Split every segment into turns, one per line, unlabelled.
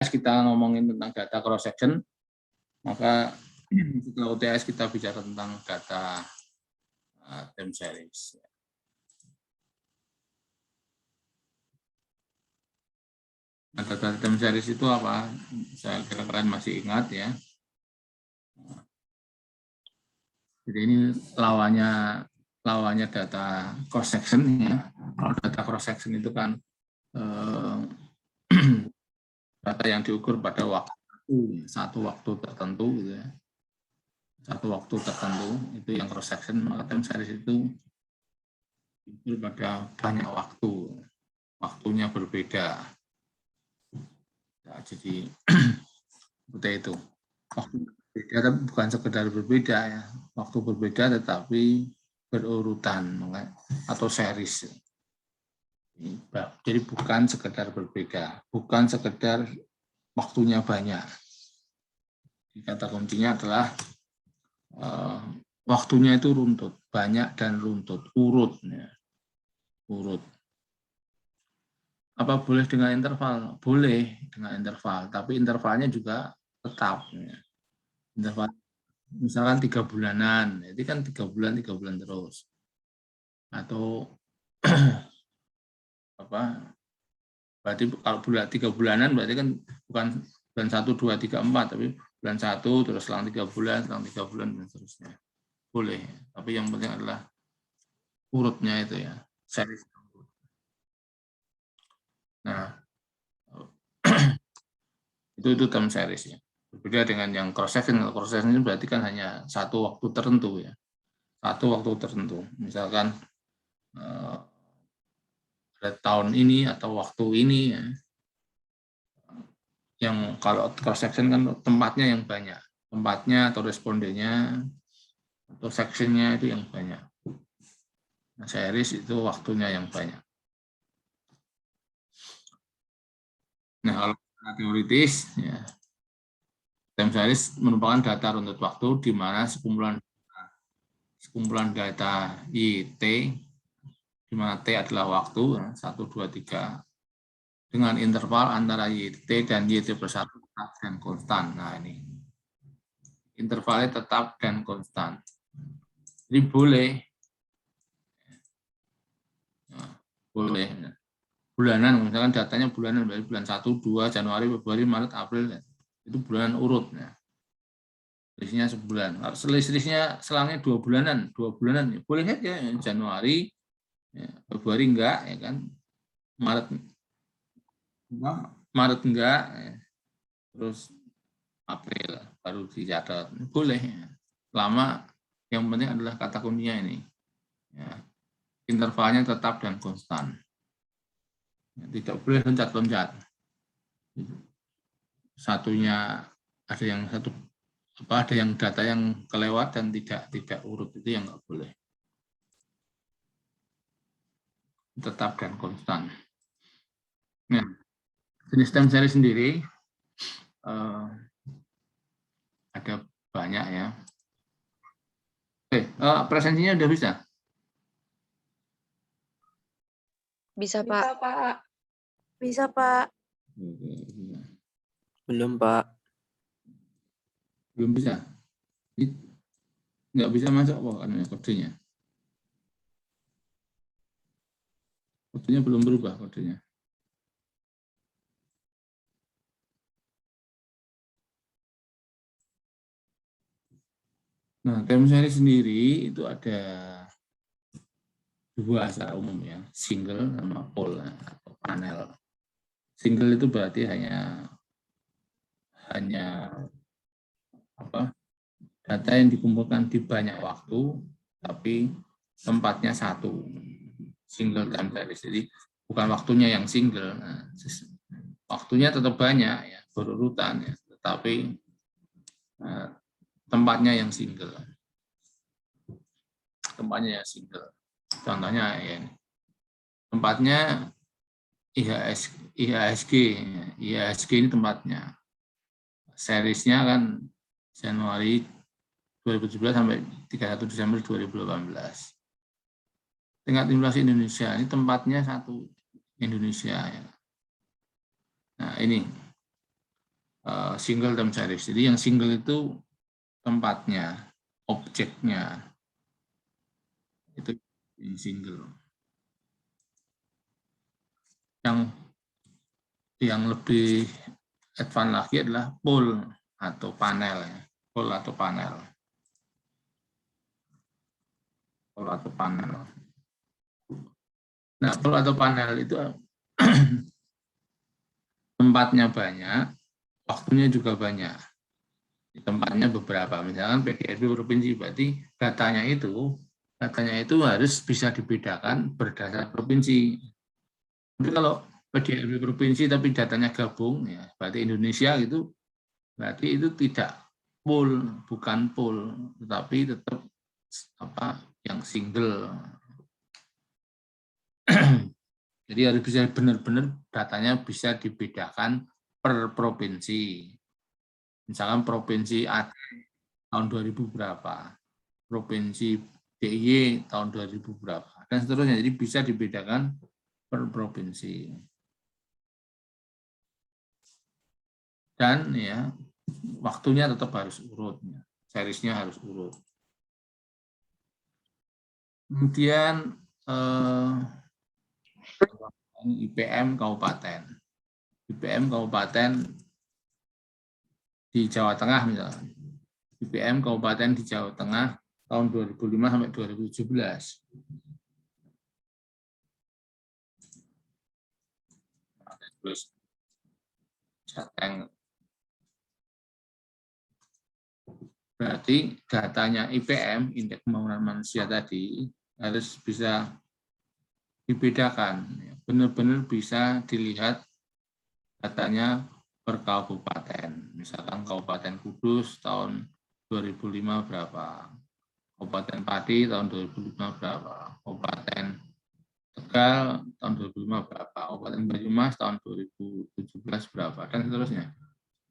kita ngomongin tentang data cross section, maka setelah UTS kita bicara tentang data time series. Nah, data time series itu apa? Saya kira kalian masih ingat ya. Jadi ini lawannya data cross section ya. Kalau data cross section itu kan data yang diukur pada satu waktu tertentu gitu ya. Satu waktu tertentu itu yang cross section, maka time series itu diukur pada banyak waktunya berbeda. Ya, jadi seperti itu. Waktu berbeda tapi bukan sekedar berbeda ya. Waktu berbeda tetapi berurutan atau series. Jadi bukan sekedar berbeda, bukan sekedar waktunya banyak. Kata kuncinya adalah waktunya itu runtut, banyak dan runtut, urut. Ya. Urut. Apa boleh dengan interval? Boleh dengan interval, tapi intervalnya juga tetap. Ya. Interval misalkan 3 bulanan, itu kan 3 bulan terus. Atau apa? Berarti kalau 3 bulanan berarti kan bukan bulan 1, 2, 3, 4, tapi bulan 1 terus selang 3 bulan, selang 3 bulan dan seterusnya. Boleh, tapi yang penting adalah urutnya itu ya, series. Nah, itu time series ya. Berbeda dengan yang cross section. Cross section ini berarti kan hanya satu waktu tertentu ya. Satu waktu tertentu. Misalkan pada tahun ini atau waktu ini ya. Yang kalau cross section kan tempatnya yang banyak. Tempatnya atau respondennya atau sectionnya itu yang banyak. Nah, series itu waktunya yang banyak. Nah, kalau teoritis, ya, time series merupakan data runtut waktu di mana sekumpulan data YT, di mana T adalah waktu, 1, 2, 3, dengan interval antara YT dan YT per 1 tetap dan konstan. Nah, ini. Intervalnya tetap dan konstan. Jadi boleh. Nah, boleh. Bulanan, misalkan datanya bulanan, bulan 1, 2, Januari, Februari, Maret, April, itu bulanan urut. Ya. Selisihnya sebulan. Kalau selisihnya selangnya 2 bulanan, ya, boleh saja ya, Januari, ya, Februari enggak, ya kan, Maret enggak, ya. Terus April baru dicatat, boleh. Ya. Selama yang penting adalah kata kuncinya ini, ya. Intervalnya tetap dan konstan. Ya, tidak boleh loncat-loncat. Satunya ada yang ada yang data yang kelewat dan tidak urut, itu yang nggak boleh. Tetap dan konstan. Nah, jenis time series sendiri ada banyak ya. Presensinya udah bisa?
Bisa, Pak.
Bisa, Pak.
Belum, Pak.
Belum bisa? Nggak bisa masuk apa kodenya? Kodenya belum berubah kodenya. Nah, time series sendiri itu ada dua secara umum ya, single sama pole atau panel. Single itu berarti hanya data yang dikumpulkan di banyak waktu, tapi tempatnya satu. Single time series. Jadi bukan waktunya yang single. Nah, waktunya tetap banyak ya, berurutan ya, tetapi tempatnya yang single. Tempatnya yang single. Contohnya ya, tempatnya IHSG ini tempatnya. Seriesnya kan Januari 2017 sampai 31 Desember 2018. Tingkat inflasi Indonesia ini tempatnya satu, Indonesia. Ya. Nah ini single time series. Jadi yang single itu tempatnya, objeknya. Itu single. Yang lebih advance lagi adalah pool atau panel. Pool atau panel. Pool atau panel. Nah, pool atau panel itu tempatnya banyak, waktunya juga banyak. Tempatnya beberapa, misalkan PDRB provinsi, berarti datanya itu harus bisa dibedakan berdasar provinsi. Tapi kalau PDRB provinsi tapi datanya gabung, ya berarti Indonesia gitu, berarti itu tidak pool, bukan pool, tetapi tetap yang single. Jadi harus bisa benar-benar datanya bisa dibedakan per provinsi. Misalkan provinsi Aceh tahun 2000 berapa, provinsi DIY tahun 2000 berapa, dan seterusnya. Jadi bisa dibedakan per provinsi. Dan ya waktunya tetap harus urut, seriesnya harus urut. Kemudian IPM kabupaten. IPM kabupaten di Jawa Tengah misalnya. IPM kabupaten di Jawa Tengah tahun 2005 sampai 2017. Terus Jateng. Berarti datanya IPM, Indeks Pembangunan Manusia tadi, harus bisa dibedakan. Benar-benar bisa dilihat datanya per kabupaten. Misalkan Kabupaten Kudus tahun 2005 berapa, Kabupaten Pati tahun 2005 berapa, Kabupaten Tegal tahun 2005 berapa, Kabupaten Banyumas tahun 2017 berapa, dan seterusnya.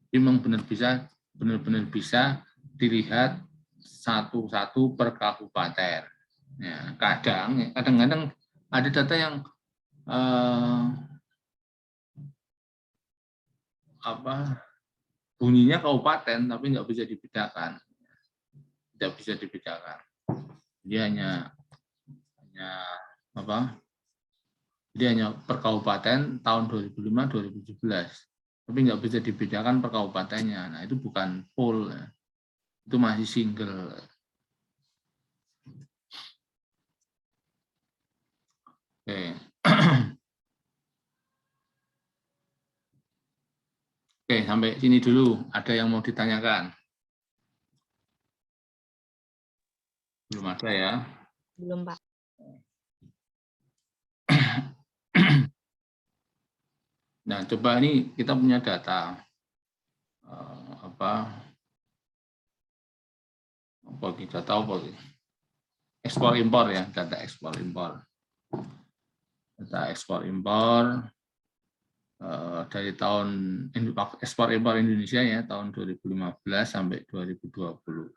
Jadi memang benar-benar bisa dilihat satu-satu per kabupaten. Ya, kadang-kadang ada data yang bunyinya kabupaten tapi nggak bisa dibedakan, tidak bisa dibedakan. Dia hanya per kabupaten tahun 2005-2017, tapi nggak bisa dibedakan per kabupatennya. Nah itu bukan pool, itu masih single. Oke. Oke, sampai sini dulu. Ada yang mau ditanyakan? Belum ada ya?
Belum, Pak.
Nah, coba ini kita punya data ekspor impor ya, data ekspor impor. Data ekspor impor dari tahun ekspor impor Indonesia ya tahun 2015 sampai 2020.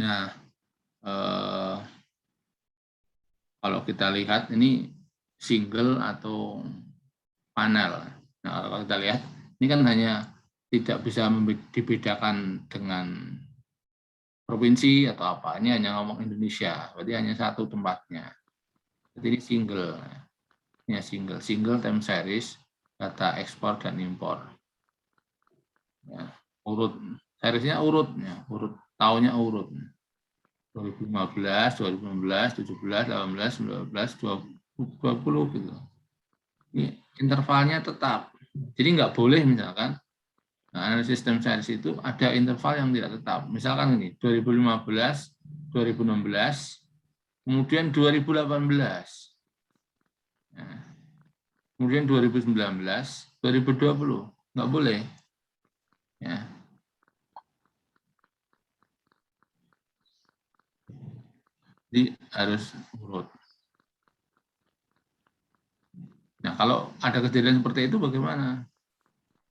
Nah, kalau kita lihat ini single atau panel. Nah, kalau kita lihat ini kan hanya tidak bisa dibedakan dengan provinsi atau apa. Ini hanya ngomong Indonesia, berarti hanya satu tempatnya. Jadi ini single. Ini single time series data ekspor dan impor. Ya, urut seriesnya urutnya, tahunnya urut. 2015, 2016, 17, 18, 19, 20 gitu. Ini intervalnya tetap. Jadi nggak boleh misalkan analisis time series itu ada interval yang tidak tetap. Misalkan ini 2015, 2016, kemudian 2018. Nah, kemudian 2019, 2020. Nggak boleh. Ya. Jadi harus urut. Nah, kalau ada kejadian seperti itu bagaimana?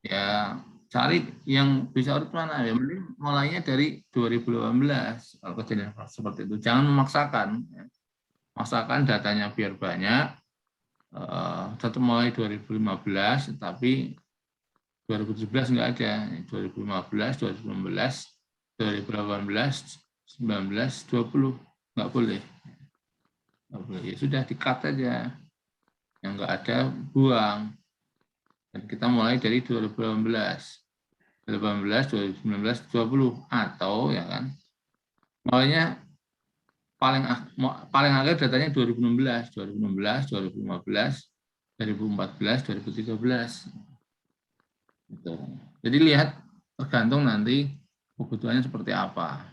Ya, cari yang bisa urut mana. Ya, mending mulainya dari 2018. Kalau kejadian seperti itu, jangan memaksakan. Ya. Maksakan datanya biar banyak, Satu mulai 2015, tapi 2017 nggak ada. 2015, 2016, 2018, 19, 20 nggak boleh. Nggak boleh. Ya sudah, di-cut aja. Yang nggak ada, buang. Dan kita mulai dari 2018. 2018, 2019, 20. Atau ya kan, mulainya paling akhir datanya 2016, 2016, 2015, 2014, 2013. Gitu. Jadi lihat, tergantung nanti kebutuhannya seperti apa.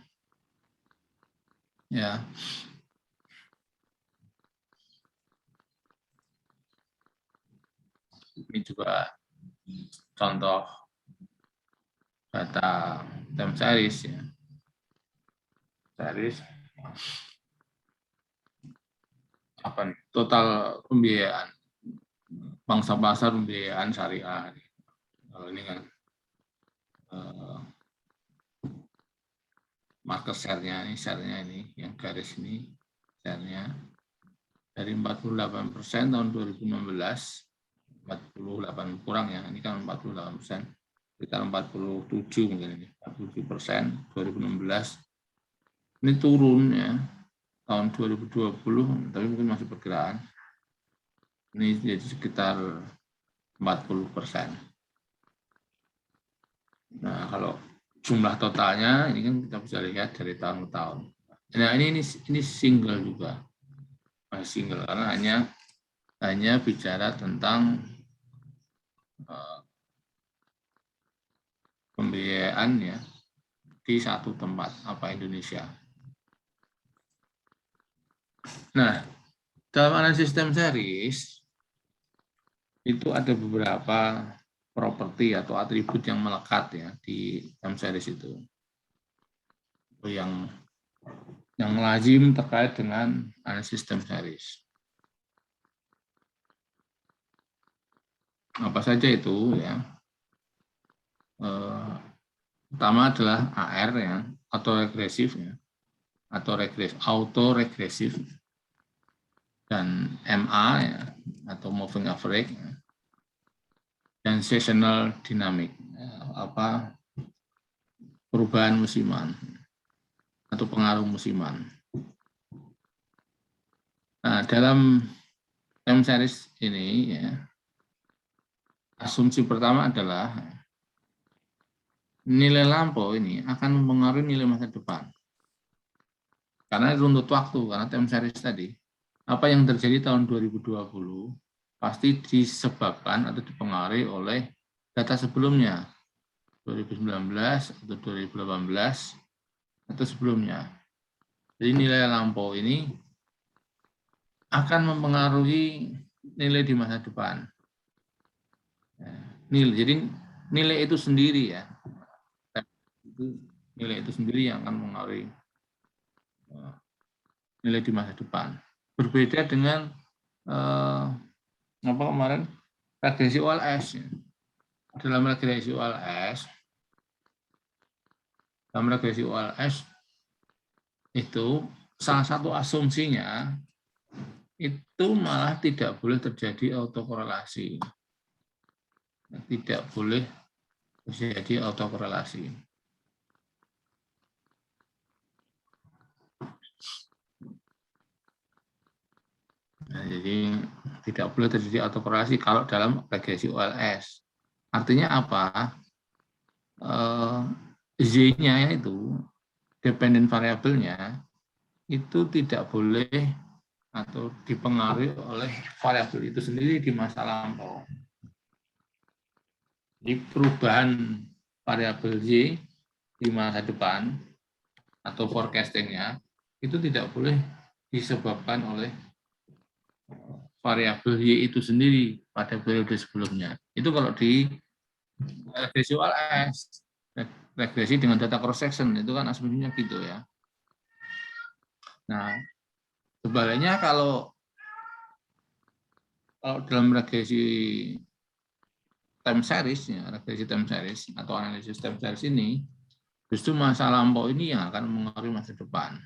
Ya. Ini juga contoh data time series ya. Series apa nih? Total pembiayaan pangsa pasar pembiayaan syariah. Kalau ini kan market share-nya ini yang garis ini share-nya dari 48% tahun 2016, 48 kurang ya, ini kan 48%, sekitar 47 mungkin ini, 47% 2016. Ini turun ya tahun 2020, tapi mungkin masih perkiraan. Ini jadi sekitar 40%. Nah, kalau jumlah totalnya ini kan kita bisa lihat dari tahun ke tahun. Nah, ini single juga. Masih single karena hanya bicara tentang pembiayaan ya di satu tempat, apa Indonesia. Nah, dalam analisis time series itu ada beberapa properti atau atribut yang melekat ya di time series itu. Yang lazim terkait dengan analisis time series. Apa saja itu ya? Pertama adalah AR ya, autoregresif ya, autoregresif, dan MA ya, atau moving average ya, dan seasonal dynamic ya, perubahan musiman atau pengaruh musiman. Nah, dalam time series ini ya, asumsi pertama adalah nilai lampau ini akan mempengaruhi nilai masa depan. Karena runtut waktu, karena time series tadi, apa yang terjadi tahun 2020 pasti disebabkan atau dipengaruhi oleh data sebelumnya, 2019 atau 2018 atau sebelumnya. Jadi nilai lampau ini akan mempengaruhi nilai di masa depan. Jadi nilai itu sendiri ya, nilai itu sendiri yang akan mempengaruhi nilai di masa depan. Berbeda dengan kemarin regresi OLS. Dalam regresi OLS itu salah satu asumsinya itu malah tidak boleh terjadi autokorelasi. Tidak boleh terjadi autokorelasi. Nah, jadi tidak boleh terjadi autokorelasi kalau dalam regresi OLS. Artinya apa? Z-nya itu, dependent variabelnya, itu tidak boleh atau dipengaruhi oleh variabel itu sendiri di masa lampau. Jadi perubahan variabel Y di masa depan atau forecastingnya itu tidak boleh disebabkan oleh variabel Y itu sendiri pada periode sebelumnya. Itu kalau di regresi OLS, regresi dengan data cross section itu kan asumsinya gitu ya. Nah, sebaliknya kalau dalam regresi time series ya, regresi time series atau analisis time series ini justru masa lampau ini yang akan mengaruhi masa depan.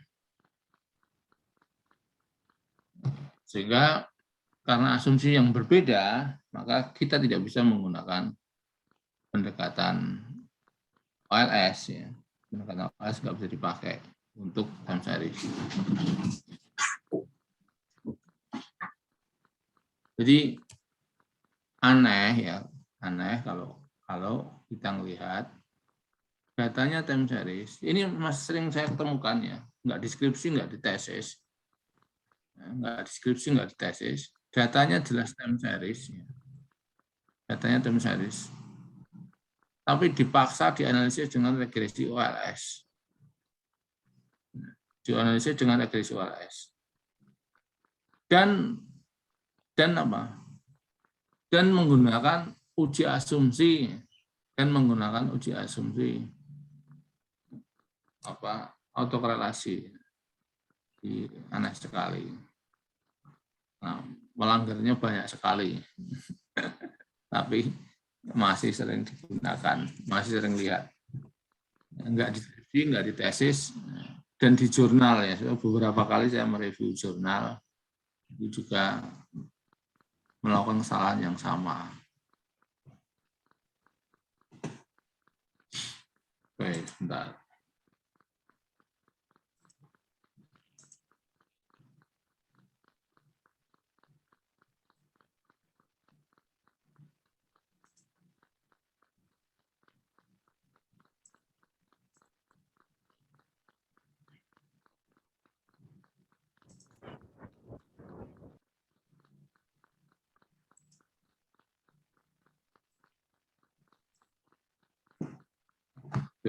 Sehingga karena asumsi yang berbeda, maka kita tidak bisa menggunakan pendekatan OLS. Ya. Pendekatan OLS nggak bisa dipakai untuk time series. Jadi aneh ya, aneh kalau kita melihat datanya time series. Ini masih sering saya ketemukan ya, nggak deskripsi, nggak di tesis, nggak deskripsi, nggak di tesis. Datanya jelas time series, ya. Datanya time series. Tapi dipaksa dianalisis dengan regresi OLS. Dianalisis dengan regresi OLS. Dan apa? Dan menggunakan uji asumsi, apa autokorelasi. Aneh sekali. Nah, melanggarnya banyak sekali. Tapi masih sering digunakan, masih sering lihat. Enggak di skripsi, enggak di tesis, dan di jurnal ya. Beberapa kali saya mereview jurnal, itu juga melakukan kesalahan yang sama. Oke, sebentar.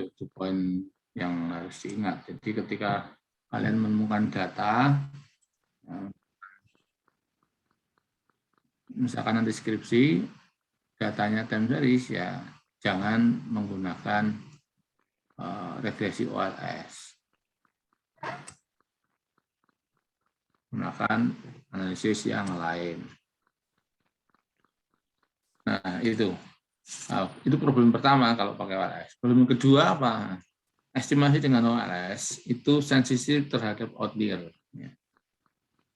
Itu poin yang harus diingat. Jadi ketika kalian menemukan data, misalkan nanti deskripsi, datanya time series, ya jangan menggunakan regresi OLS. Gunakan analisis yang lain. Nah, itu problem pertama kalau pakai OLS. Problem kedua apa? Estimasi dengan OLS itu sensitif terhadap outlier.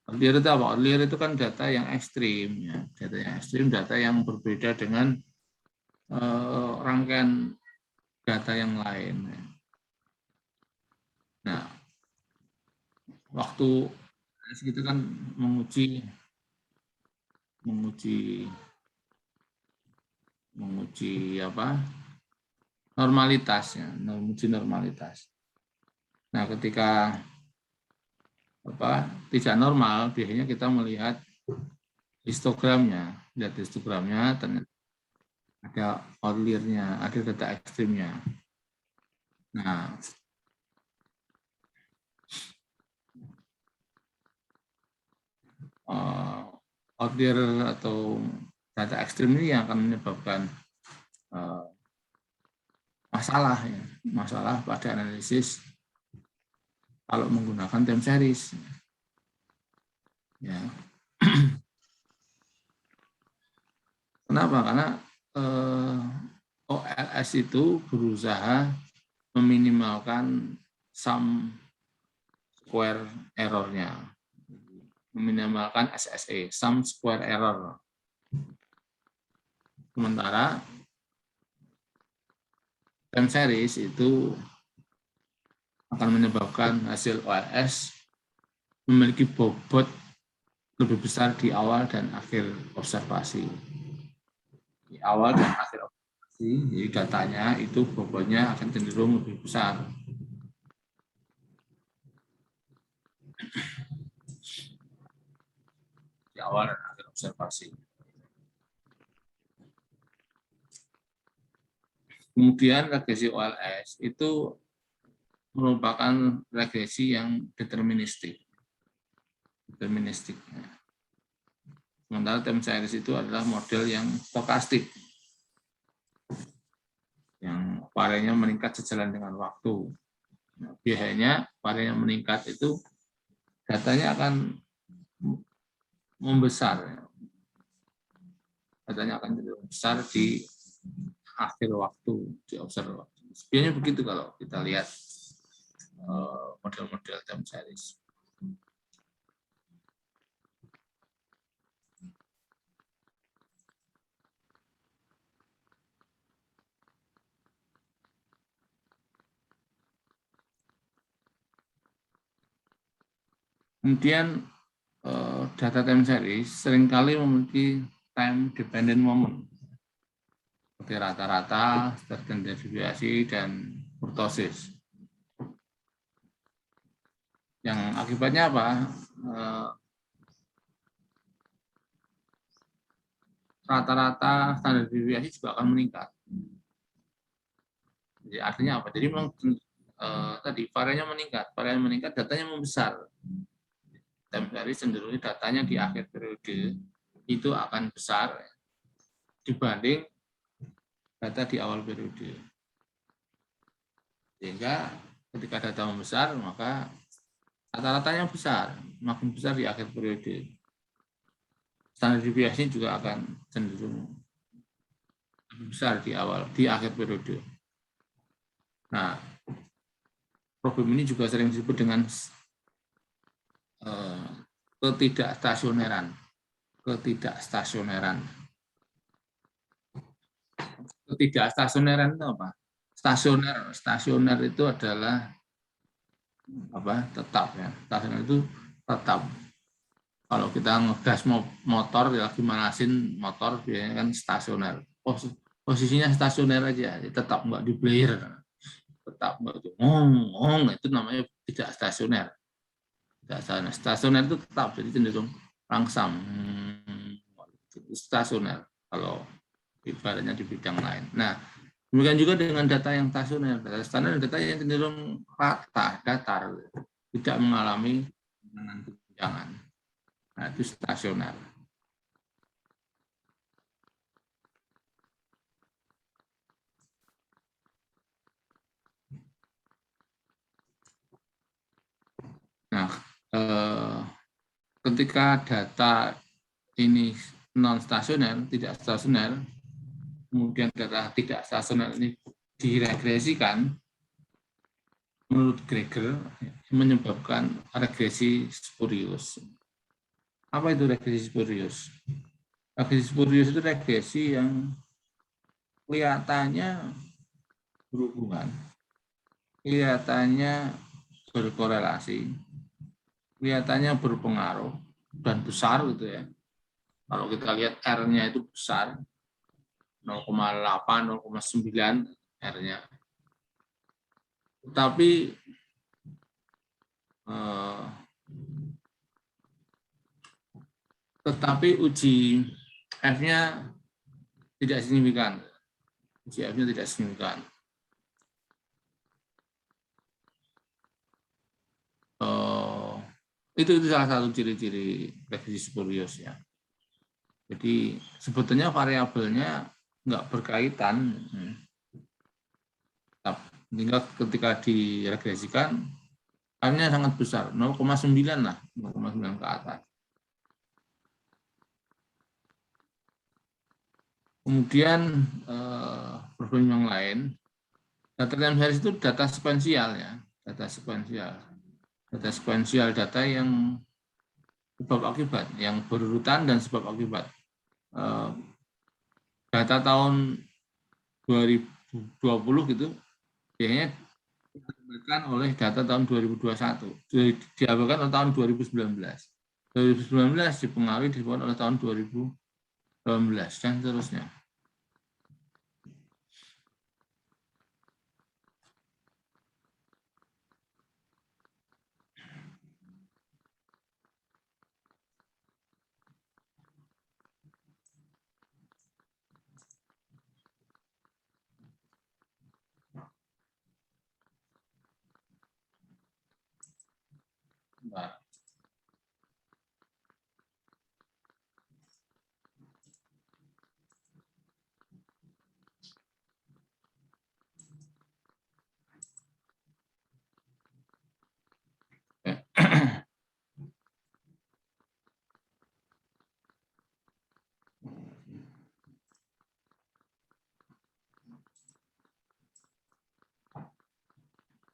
Outlier itu apa? Outlier itu kan data yang ekstrim. Ya. Data yang ekstrim, data yang berbeda dengan rangkaian data yang lain. Nah, waktu kita kan menguji apa? Normalitas ya, menguji normalitas. Nah, ketika tidak normal, biasanya kita melihat histogramnya. Lihat histogramnya, ternyata ada outlier-nya, ada data ekstrimnya. Nah, outlier atau data ekstrim ini yang akan menyebabkan masalah pada analisis kalau menggunakan time series. Ya. Kenapa? Karena OLS itu berusaha meminimalkan sum square error-nya, meminimalkan SSE, sum square error. Sementara time series itu akan menyebabkan hasil OLS memiliki bobot lebih besar di awal dan akhir observasi. Di awal dan akhir observasi, jadi datanya itu bobotnya akan cenderung lebih besar. Di awal dan akhir observasi. Kemudian regresi OLS itu merupakan regresi yang deterministik. Sementara time series itu adalah model yang stokastik, yang variannya meningkat sejalan dengan waktu. Nah, biasanya varian yang meningkat itu datanya akan membesar. Datanya akan besar di akhir waktu, di observasi. Biasanya begitu kalau kita lihat model-model time series. Kemudian data time series seringkali memiliki time dependent moment seperti rata-rata, standar deviasi, dan kurtosis. Yang akibatnya apa? Rata-rata standar deviasi juga akan meningkat. Jadi artinya apa? Jadi memang tadi variannya meningkat, datanya membesar. Time series cenderung datanya di akhir periode itu akan besar dibanding data di awal periode. Sehingga ketika data membesar, maka rata-ratanya besar, makin besar di akhir periode. Standar deviasi juga akan cenderung lebih besar di akhir periode. Nah, problem ini juga sering disebut dengan ketidakstasioneran. Ketidakstasioneran itu apa? Stasioner itu adalah apa? Tetap ya. Stasioner itu tetap. Kalau kita ngegas motor, lagi manasin motor, biasanya kan stasioner. Posisinya stasioner aja, tetap nggak di-blare. Tetap nggak itu ngong, itu namanya tidak stasioner. Stasioner itu tetap, jadi cenderung langsam. Stasioner, kalau ibaratnya di bidang lain. Nah, demikian juga dengan data yang stasioner. Data stasioner data yang cenderung rata, datar, tidak mengalami guncangan. Nah, itu stasioner. Nah, ketika data ini non stasioner, tidak stasioner, kemudian data tidak stasioner ini diregresikan, menurut Greger menyebabkan regresi spurius. Apa itu regresi spurius? Regresi spurius itu regresi yang kelihatannya berhubungan, kelihatannya berkorelasi, kelihatannya berpengaruh dan besar gitu ya. Kalau kita lihat R-nya itu besar, 0,8, 0,9 R-nya. Tetapi uji F-nya tidak signifikan. Uji F-nya tidak signifikan. Itu salah satu ciri-ciri regresi spurius ya. Jadi sebetulnya variabelnya nggak berkaitan. Hingga ketika diregresikan, R-nya sangat besar, 0,9 lah, 0,9 ke atas. Kemudian problem yang lain, data time series itu data sekuensial ya, data sekuensial data yang sebab akibat, yang berurutan dan sebab akibat. Data tahun 2020 gitu, biasanya diambilkan oleh data tahun 2021, diambilkan oleh tahun 2019. 2019 dipengaruhi disebut oleh tahun 2019 dan seterusnya.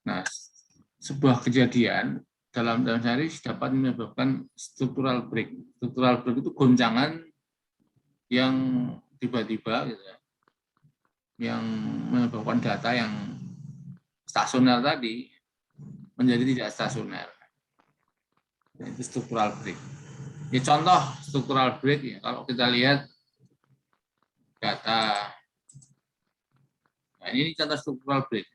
Nah, sebuah kejadian dalam time series dapat menyebabkan structural break. Structural break itu goncangan yang tiba-tiba gitu ya, yang menyebabkan data yang stasioner tadi menjadi tidak stasioner. Itu struktural break. Ini contoh struktural break ya. Kalau kita lihat data, nah ini contoh struktural break.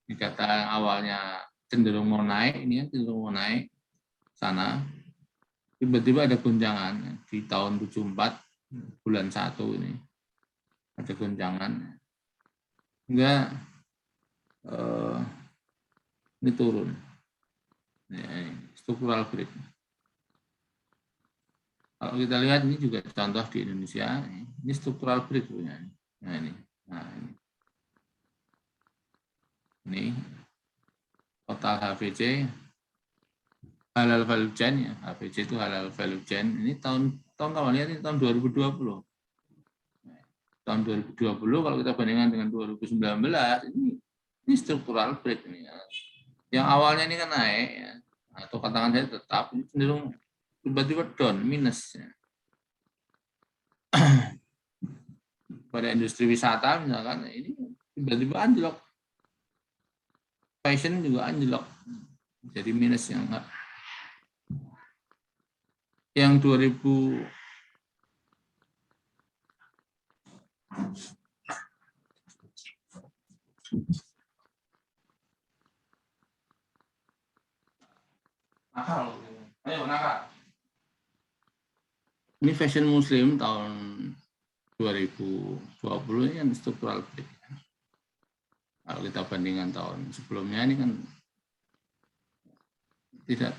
Ini data awalnya cenderung mau naik, ini cenderung mau naik sana. Tiba-tiba ada gonjangan di tahun 74 bulan 1 ini. Ada gonjangan. Enggak ini turun. Ini struktural break. Kalau kita lihat ini juga contoh di Indonesia, ini struktural break punya. Nah ini. Ini total HVC halal value chain ya. HVC itu halal value chain. Ini tahun kawannya ini tahun 2020. Tahun 2020 kalau kita bandingkan dengan 2019 ini struktural break ini ya. Yang awalnya ini kan naik ya, atau katakan saya tetap, ini cenderung tiba-tiba down, minus ya. Pada industri wisata misalkan, ini tiba-tiba anjlok. Fashion juga anjlok, jadi minus yang 2000 nakal. Ayo nakal. Ini fashion muslim tahun 2020 ini kan struktural break. Kalau kita bandingkan tahun sebelumnya ini kan tidak,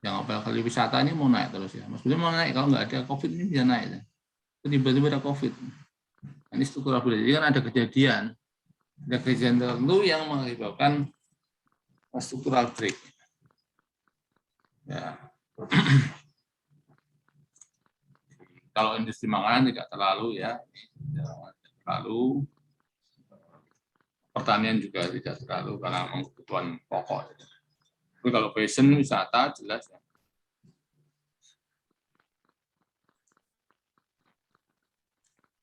yang apalagi wisata ini mau naik terus ya. Maksudnya mau naik, kalau nggak ada COVID ini bisa naik. Tiba-tiba ada COVID. Ini struktural break. Jadi kan ada kejadian tertentu yang mengakibatkan struktural break. Ya. Kalau industri makanan tidak terlalu ya, terlalu, pertanian juga tidak terlalu karena memang kebutuhan pokok. Tapi kalau fashion, wisata jelas ya.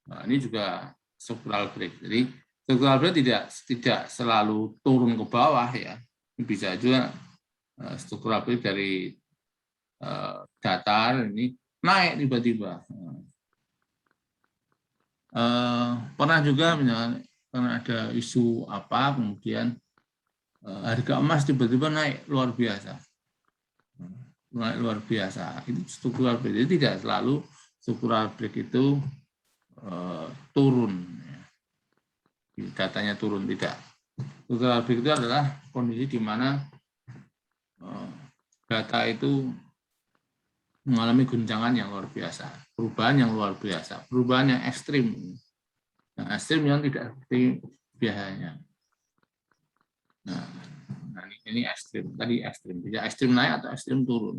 Nah, ini juga struktural break. Jadi struktural break tidak selalu turun ke bawah ya. Bisa juga struktural break dari datar ini naik tiba-tiba. Pernah juga misalnya karena ada isu apa, kemudian harga emas tiba-tiba naik luar biasa. Naik luar biasa. Itu struktural break. Jadi tidak selalu struktural break itu turun. Datanya turun, tidak. Struktural break itu adalah kondisi di mana data itu mengalami guncangan yang luar biasa, perubahan yang luar biasa, perubahan yang ekstrim. Yang ekstrim yang tidak seperti biasanya. Nah, ini ekstrim. Tadi ekstrim. Tidak ekstrim naik atau ekstrim turun.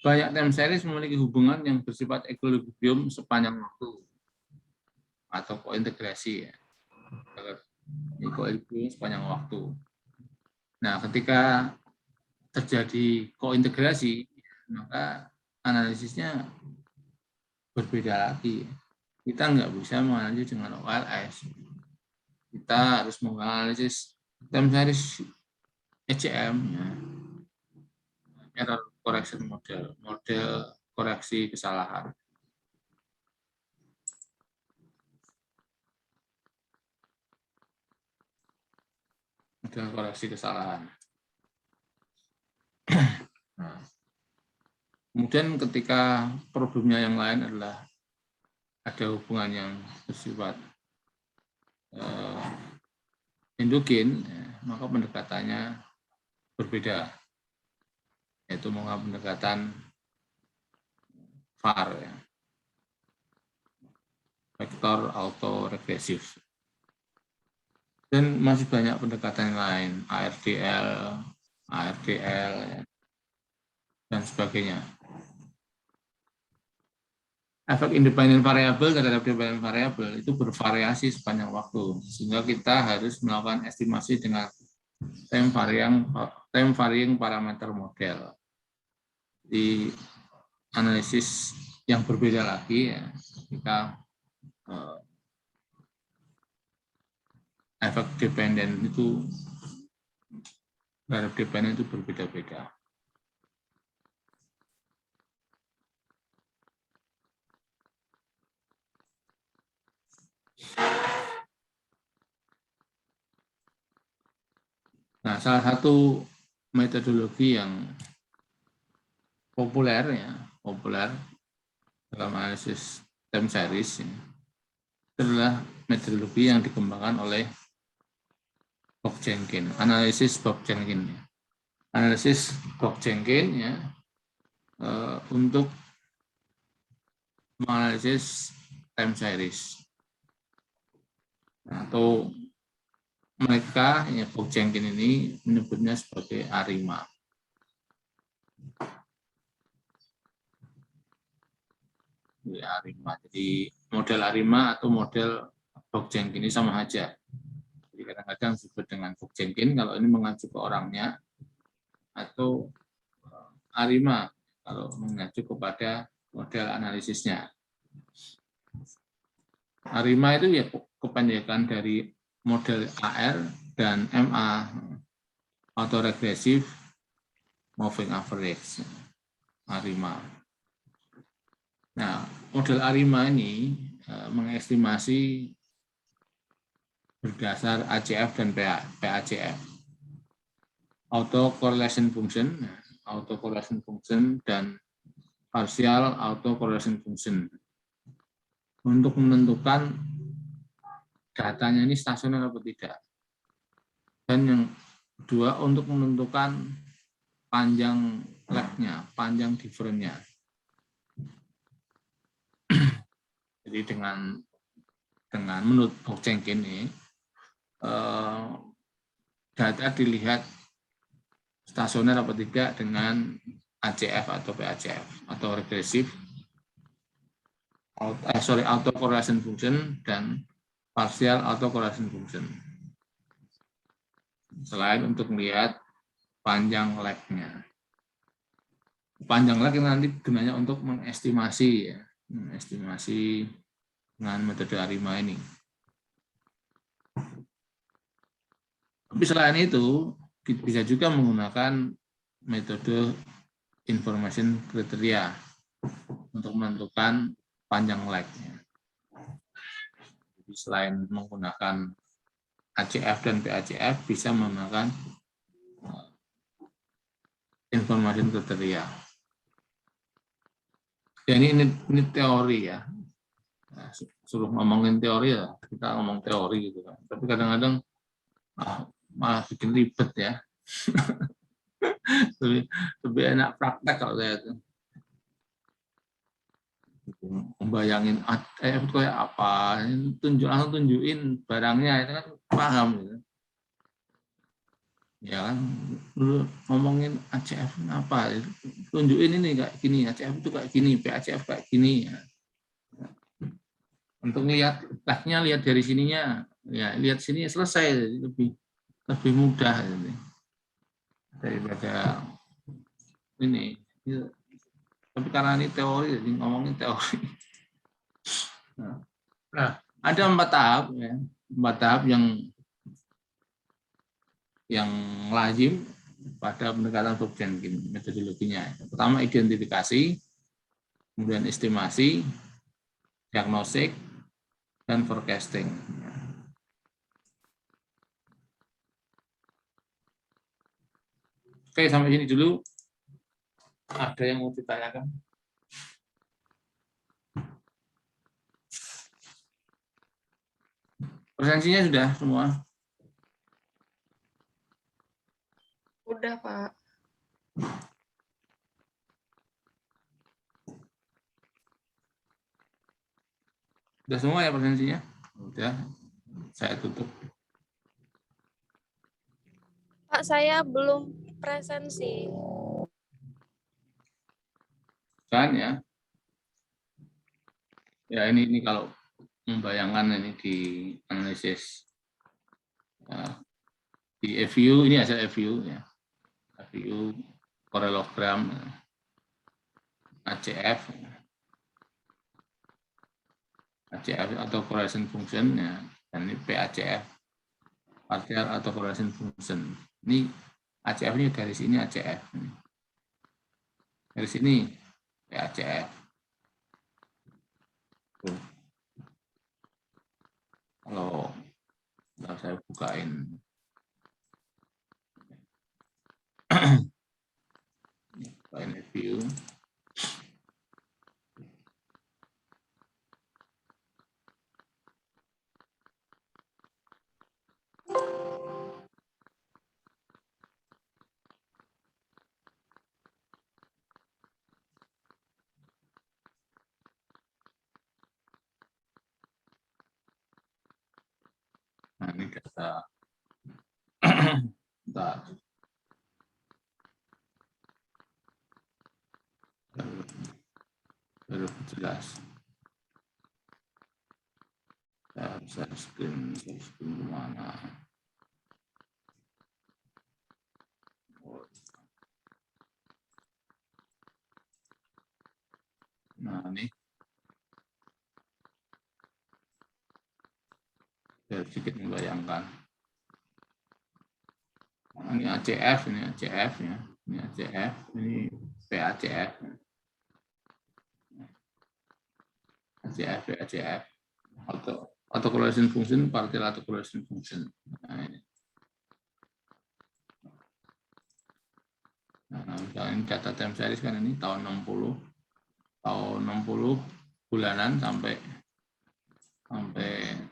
Banyak time series memiliki hubungan yang bersifat equilibrium sepanjang waktu atau kointegrasi ya. Equilibrium sepanjang waktu. Nah, ketika terjadi kointegrasi, maka analisisnya berbeda lagi. Kita nggak bisa menganalisis dengan OLS. Kita harus menganalisis time series ECM, ya. Error correction model koreksi kesalahan. Model koreksi kesalahan. Nah, kemudian ketika problemnya yang lain adalah ada hubungan yang bersifat endogen, ya, maka pendekatannya berbeda, yaitu menggunakan pendekatan VAR, ya. Vektor autoregresif. Dan masih banyak pendekatan lain, ARDL, ya, dan sebagainya. efek independen variabel terhadap dependent variabel itu bervariasi sepanjang waktu, sehingga kita harus melakukan estimasi dengan time varying parameter model. Di analisis yang berbeda lagi, ya, kita efek dependen itu terhadap dependen itu berbeda-beda. Nah, salah satu metodologi yang populer dalam analisis time series ini adalah metodologi yang dikembangkan oleh Bob-Jenkins, analisis Bob-Jenkins. Analisis Bob-Jenkins ya, untuk menganalisis time series. Nah, atau mereka, ya, Bob-Jenkins ini menyebutnya sebagai ARIMA. ARIMA. Jadi model ARIMA atau model Bob-Jenkins ini sama aja. Jadi kadang-kadang disebut dengan Bob-Jenkins kalau ini mengacu ke orangnya, atau ARIMA kalau mengacu kepada model analisisnya. ARIMA itu ya kependekan dari model AR dan MA, autoregressive moving average, ARIMA. Nah, model ARIMA ini mengestimasi berdasar ACF dan PACF, autocorrelation function dan partial autocorrelation function, untuk menentukan datanya ini stasioner atau tidak. Dan yang kedua, untuk menentukan panjang lag-nya, panjang difference-nya. Jadi dengan menurut Bob-Jenkins ini, data dilihat stasioner atau tidak dengan ACF atau PACF atau regressive autocorrelation function dan partial autocorrelation function. Selain untuk melihat panjang lag-nya. Panjang lag nanti gunanya untuk mengestimasi, ya, mengestimasi dengan metode ARIMA ini. Tapi selain itu, bisa juga menggunakan metode information criteria untuk menentukan panjang lag-nya. Jadi selain menggunakan ACF dan PACF, bisa menggunakan information criteria. Ya, ini teori ya. Nah, suruh ngomongin teori ya, kita ngomong teori gitu kan. Tapi kadang-kadang malah bikin ribet ya. lebih enak praktek kalau saya itu. Membayangin itu kayak apa, langsung tunjukin barangnya, itu kan paham gitu. Ya kan, dulu ngomongin ACF apa, tunjukin ini kayak gini, ACF itu kayak gini, PACF kayak gini. Ya. Untuk lihat lag-nya, lihat dari sininya, ya lihat sini selesai, lebih mudah gitu. Daripada ini. Tapi karena ini teori, jadi ngomongin teori. Nah, ada 4 tahap, ya, 4 tahap yang lazim pada pendekatan Bob-Jenkins metodologinya. Pertama identifikasi, kemudian estimasi, diagnostik, dan forecasting. Oke, sampai sini dulu. Ada yang mau ditanyakan? Presensinya sudah semua?
Udah, Pak.
Sudah semua ya presensinya? Udah, saya tutup.
Pak, saya belum presensi.
Kan ya? Ya ini kalau membayangkan ini di analisis di EView, ini hasil EView ya. EView parallelogram ACF atau correlation function ya, dan ini PACF partial atau correlation function. Ini ACF ini dari sini ACF. Dari sini PACF. Kalau saya bukain view. Nah, ini data. Bentar. Baru jelas. Saya screen kemana? Nah, ini saya sedikit membayangkan. Ini ACF, ini ACF ya, ini ACF, ini PACF, ACF, PACF, atau correlation function, partial atau correlation function. Nah, ini. Nah, misalnya ini data time series kan ini tahun 60 bulanan sampai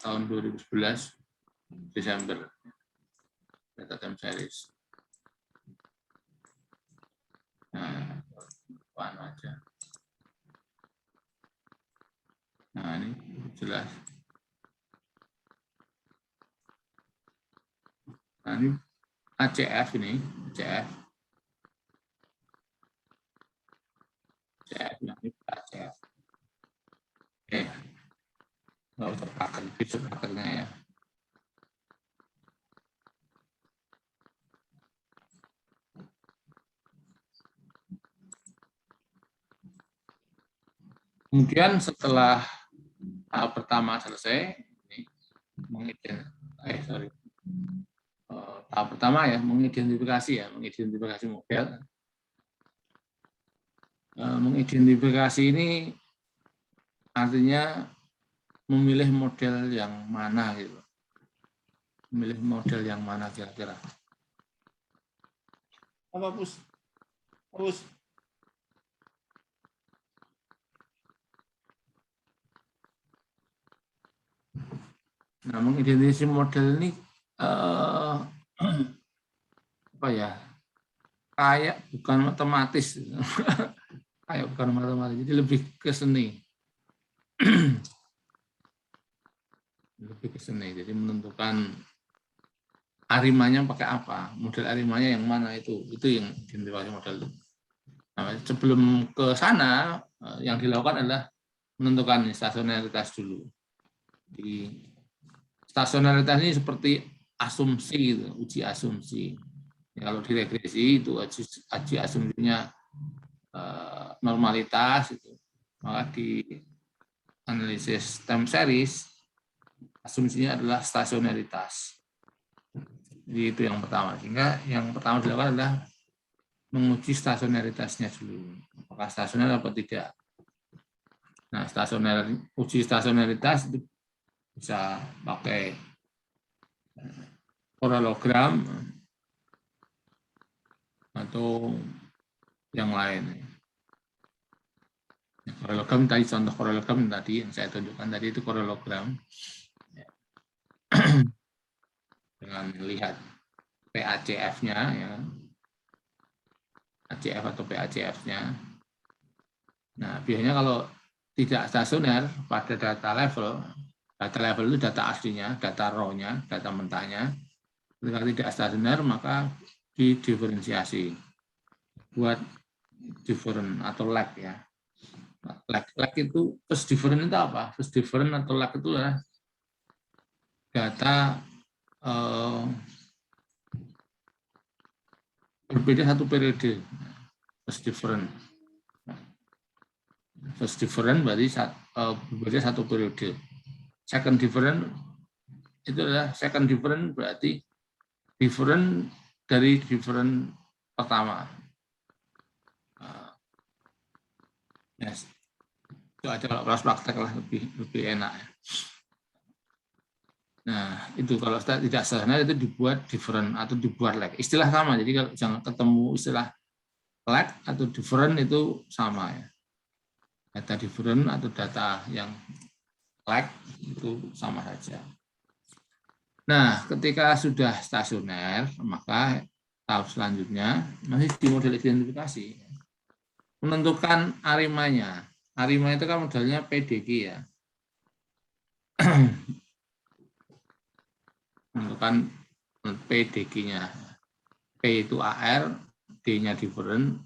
tahun 2011 Desember. Data time series. Nah, apaan aja. Nah, ini jelas. Nah, ini ACF ini, ACF. ACF, nah, ini ACF. Oke. Nggak usah pakai fitur pakernya ya. Kemudian setelah tahap pertama selesai, tahap pertama ya, mengidentifikasi model. Mengidentifikasi ini artinya memilih model yang mana gitu. Memilih model yang mana kira-kira. Apa, Pus? Pus. Nah, mengidentifikasi model ini apa ya? Kayak bukan matematis. Kayak bukan matematis. Jadi lebih ke seni. Lebih ke seni. Jadi menentukan arimanya pakai apa, model arimanya yang mana itu yang identifikasi model itu. Nah, sebelum ke sana, yang dilakukan adalah menentukan stasionaritas dulu. Di stasionaritas ini seperti asumsi, gitu, uji asumsi. Ya, kalau di regresi itu uji asumsinya normalitas, itu. Maka di analisis time series asumsinya adalah stasionaritas. Jadi itu yang pertama. Sehingga yang pertama dilakukan adalah menguji stasionaritasnya dulu. Apakah stasioner atau tidak. Nah, uji stasionaritas itu bisa pakai parallelogram atau yang lain. Parallelogram tadi, contoh parallelogram tadi yang saya tunjukkan tadi itu parallelogram. Dengan lihat PACF-nya, ya. ACF atau PACF-nya. Nah, biasanya kalau tidak stasioner pada data level itu data aslinya, data raw-nya, data mentahnya. Ketika tidak stasioner maka didiferensiasi buat different atau lag ya. Lag itu first different itu apa? First different atau lag itu adalah data berbeda satu periode. First different. First different berarti berbeda satu periode. Second different itu adalah second different berarti different dari different pertama. Yes. Itu aja kalau kelas praktek lah lebih enak. Nah itu kalau tidak sederhana itu dibuat different atau dibuat lag. Istilah sama. Jadi kalau jangan ketemu istilah lag atau different itu sama ya. Data different atau data yang lag itu sama saja. Nah, ketika sudah stasioner, maka tahap selanjutnya masih di model identifikasi. Menentukan arimanya. Arima itu kan modelnya PDG ya. Menentukan PDG-nya. P itu AR, D-nya different,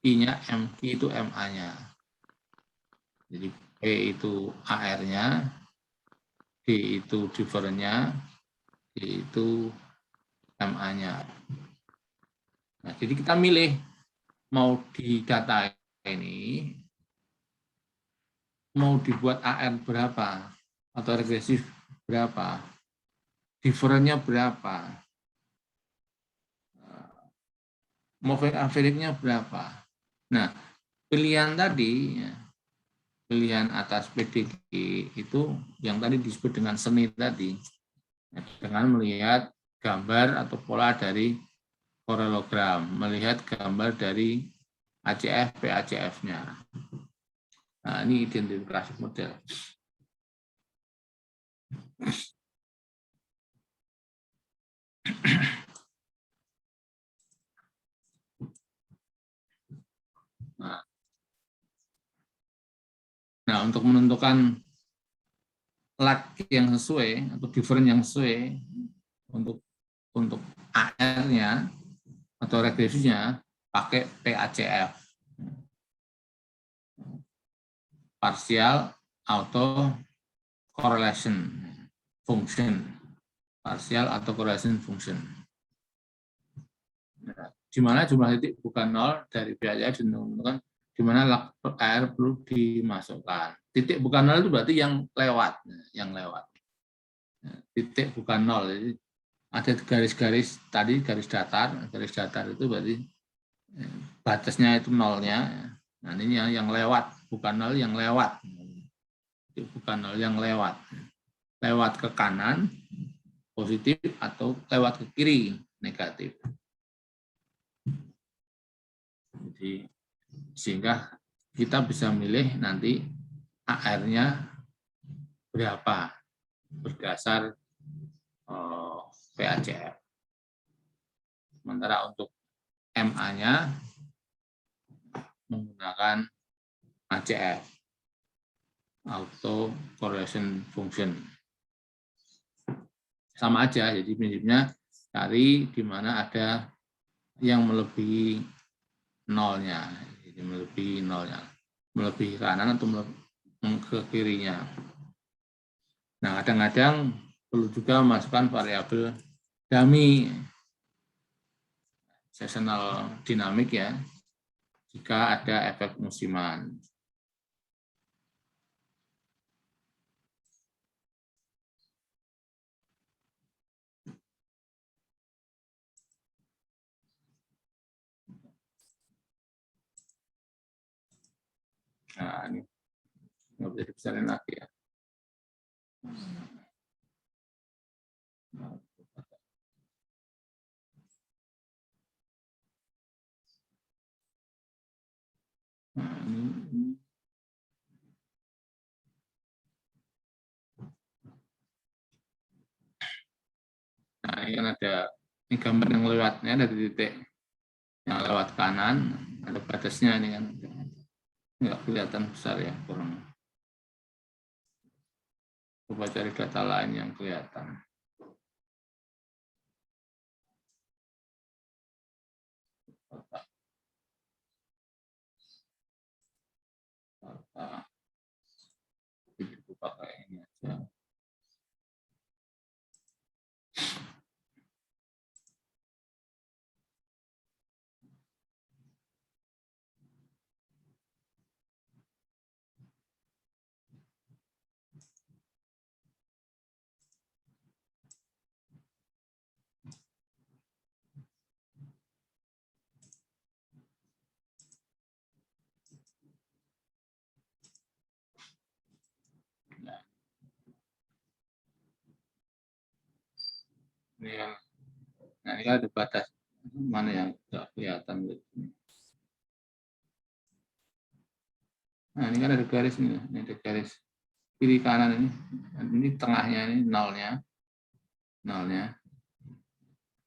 I-nya M, Q itu MA-nya. Jadi P itu AR-nya, D itu different-nya, D itu MA-nya. Nah, jadi kita milih mau di data ini mau dibuat AR berapa atau regresif berapa, different-nya berapa, moving average-nya berapa. Nah, pilihan tadi, pilihan atas PDG itu yang tadi disebut dengan seni tadi, dengan melihat gambar atau pola dari korelogram, melihat gambar dari ACF, PACF-nya. Nah, ini identifikasi model. Nah, untuk menentukan lag yang sesuai atau different yang sesuai untuk AR-nya atau regresinya pakai PACF, partial auto correlation function, partial auto correlation function. Di mana jumlah titik bukan nol dari PACF ditentukan di mana lag AR perlu dimasukkan. Titik bukan nol itu berarti yang lewat. Titik bukan nol. Jadi ada garis-garis tadi, garis datar itu berarti batasnya itu nolnya. Nah ini yang lewat, bukan nol yang lewat. Bukan nol yang lewat. Lewat ke kanan positif atau lewat ke kiri negatif. Jadi sehingga kita bisa milih nanti AR-nya berapa berdasar PACF. Sementara untuk MA-nya menggunakan ACF, auto correlation function. Sama aja, jadi prinsipnya cari di mana ada yang melebihi nolnya, jadi melebihi nolnya, melebihi kanan atau ke kirinya. Nah, kadang-kadang perlu juga memasukkan variabel dummy seasonal dinamik ya, jika ada efek musiman. Nah, ini nggak bisa dibesarin lagi ya. Nah, ini. Nah, ini kan ada ini gambar yang lewatnya ada titik yang lewat kanan, ada batasnya ini kan nggak kelihatan besar ya, kurang. Coba cari data lain yang kelihatan. Ini kan, nah ini kan ada batas mana yang tidak kelihatan gitu. Nah ini kan ada garis ini ada garis kiri kanan ini tengahnya ini nolnya,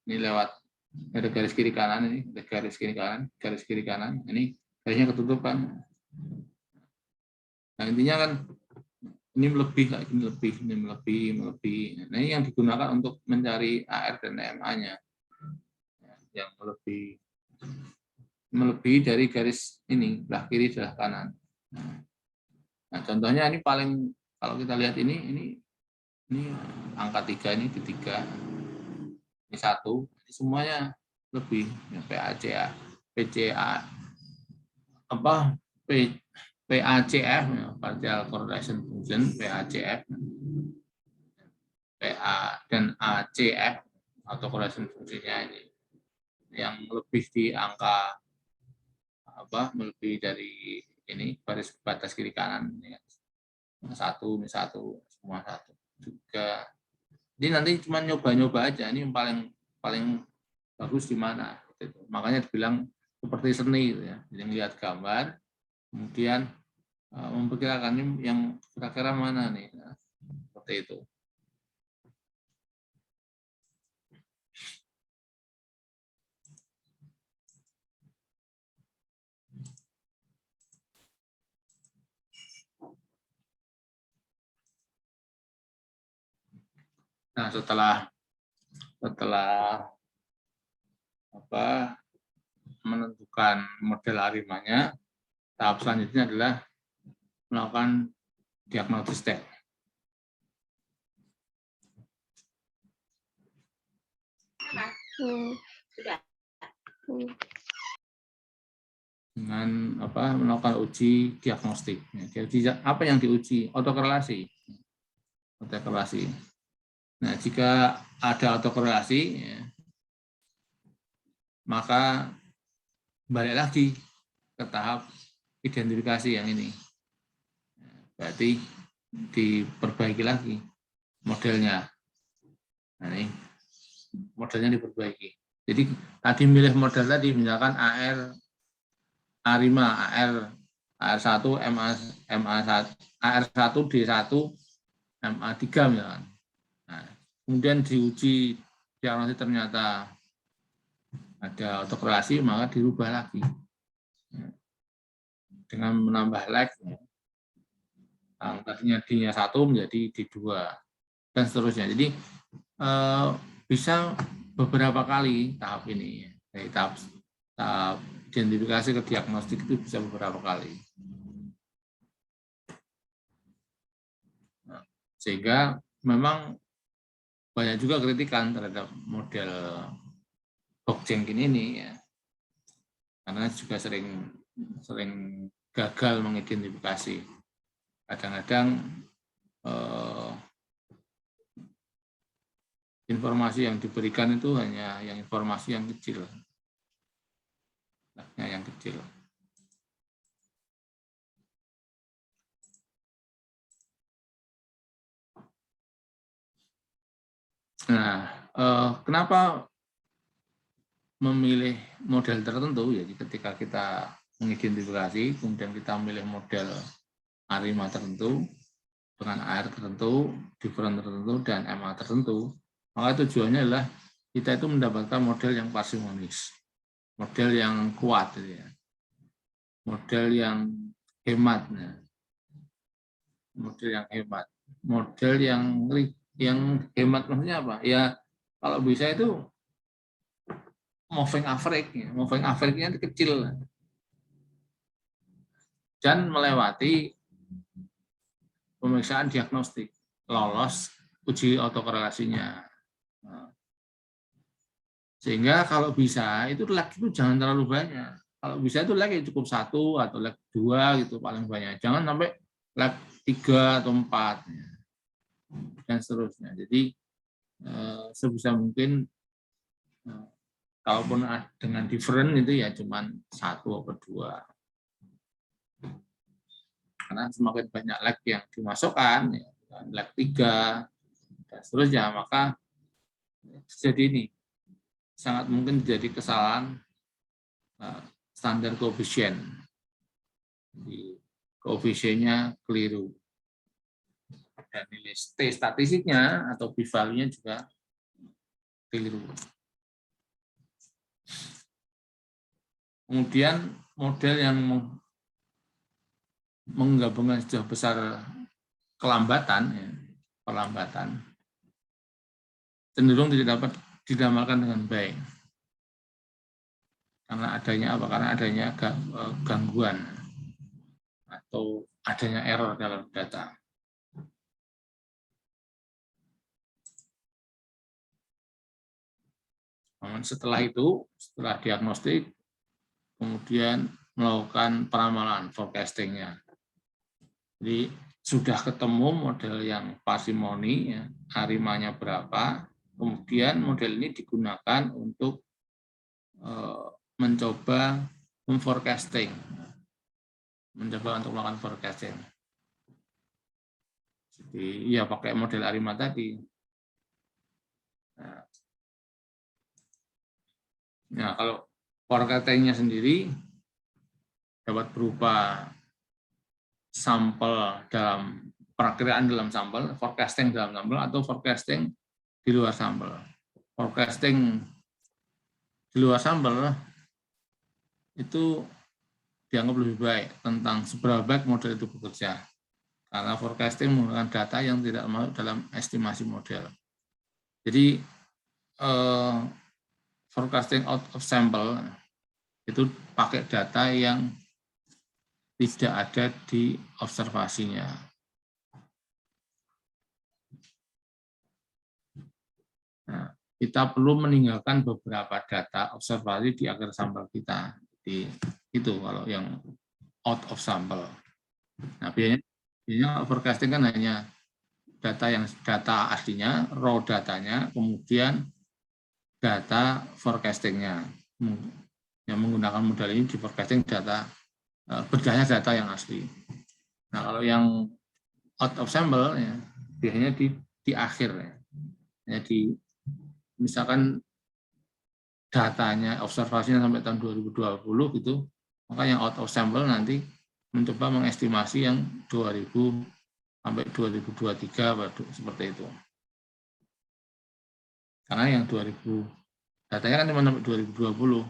ini lewat ada garis kiri kanan ini, ada garis kiri kanan, ini garisnya ketutupan. Nah intinya kan ini melebihi. Nah ini yang digunakan untuk mencari AR dan MA-nya yang melebihi dari garis ini belah kiri belah kanan. Nah contohnya ini paling kalau kita lihat ini angka 3 ini di 3 ini 1 ini semuanya lebih ya, PACA PCA apa PACF ya, partial correlation function PACF PA dan ACF atau correlation fungsinya ini yang lebih di angka apa melebihi dari ini baris batas kiri kanan ya. Ini satu semua 1 juga. Jadi nanti cuma nyoba-nyoba aja ini yang paling bagus di mana gitu. Makanya dibilang seperti seni gitu ya. Jadi lihat gambar kemudian memperkirakan ini yang kira-kira mana nih nah, seperti itu. Nah setelah apa menentukan model harimanya, tahap selanjutnya adalah melakukan diagnosis test. Dengan apa melakukan uji diagnostik. Apa yang diuji? Autokorelasi. Nah, jika ada autokorelasi, ya, maka balik lagi ke tahap identifikasi yang ini. Berarti diperbaiki lagi modelnya. Nah, ini modelnya diperbaiki. Jadi tadi milih model tadi misalkan A5, AR1, MA1, AR1, D1, MA3 misalkan. Nah, kemudian diuji diagnosis ternyata ada autokorelasi, maka dirubah lagi dengan menambah lag. Tadinya D-nya 1 menjadi D2 dan seterusnya. Jadi bisa beberapa kali tahap ini. Dari tahap identifikasi ke diagnostik itu bisa beberapa kali. Nah, sehingga memang banyak juga kritikan terhadap model Hoek-Jenkins ini ya. Karena juga sering gagal mengidentifikasi. Kadang-kadang informasi yang diberikan itu hanya yang informasi yang kecil. Yang kecil. Nah, kenapa memilih model tertentu? Jadi ketika kita mengidentifikasi, kemudian kita memilih model ARIMA tertentu, dengan AR tertentu, different tertentu, dan MA tertentu, maka tujuannya adalah kita itu mendapatkan model yang parsimonius, model yang kuat, ya. Model yang hemat, ya. Model yang hemat maksudnya apa? Ya kalau bisa itu moving average-nya kecil dan melewati pemeriksaan diagnostik, lolos uji autokorelasinya. Sehingga kalau bisa itu lag itu jangan terlalu banyak. Kalau bisa itu lag cukup 1 atau lag 2 gitu paling banyak. Jangan sampai lag 3 atau 4 dan seterusnya. Jadi sebisa mungkin kalaupun dengan different itu ya cuman 1 atau 2. Karena semakin banyak lag yang dimasukkan, ya, lag 3 dan seterusnya, maka Jadi ini sangat mungkin jadi kesalahan standar koefisien. Koefisiennya keliru. Dan nilai T statistiknya atau p-value-nya juga keliru. Kemudian model yang menggabungkan sejauh besar kelambatan, perlambatan, cenderung tidak dapat diramalkan dengan baik. Karena adanya apa? Karena adanya gangguan atau adanya error dalam data. Setelah itu, setelah diagnostik, kemudian melakukan peramalan forecasting-nya. Jadi sudah ketemu model yang parsimoni, ya, harimanya berapa, kemudian model ini digunakan untuk mencoba memforecasting, mencoba untuk melakukan forecasting. Jadi ya pakai model Arima tadi. Nah, kalau forecasting-nya sendiri dapat berupa sampel dalam perakiraan dalam sampel, forecasting dalam sampel, atau forecasting di luar sampel. Forecasting di luar sampel itu dianggap lebih baik tentang seberapa baik model itu bekerja. Karena forecasting menggunakan data yang tidak masuk dalam estimasi model. Jadi forecasting out of sample itu pakai data yang tidak ada di observasinya. Nah, kita perlu meninggalkan beberapa data observasi di akhir sampel kita. Jadi itu kalau yang out of sample. Nah, biasanya forecasting kan hanya data aslinya, raw datanya, kemudian data forecastingnya. Yang menggunakan model ini di forecasting data berdasarkan data yang asli. Nah, kalau yang out of sample ya, biasanya di akhir ya. Jadi misalkan datanya observasinya sampai tahun 2020 gitu, maka yang out of sample nanti mencoba mengestimasi yang 2000 sampai 2023 seperti itu. Karena yang 2000 datanya kan cuma sampai 2020.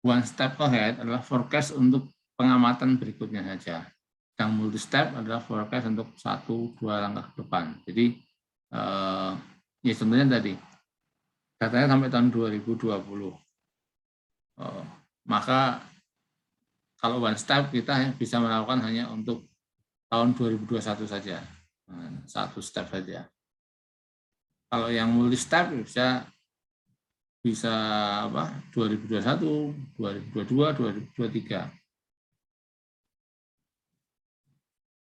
One step ahead adalah forecast untuk pengamatan berikutnya saja. Yang multi step adalah forecast untuk 1-2 langkah ke depan. Jadi ya contohnya tadi datanya sampai tahun 2020. Maka kalau one step kita bisa melakukan hanya untuk tahun 2021 saja. Satu step saja. Kalau yang multi step bisa apa? 2021, 2022, 2023.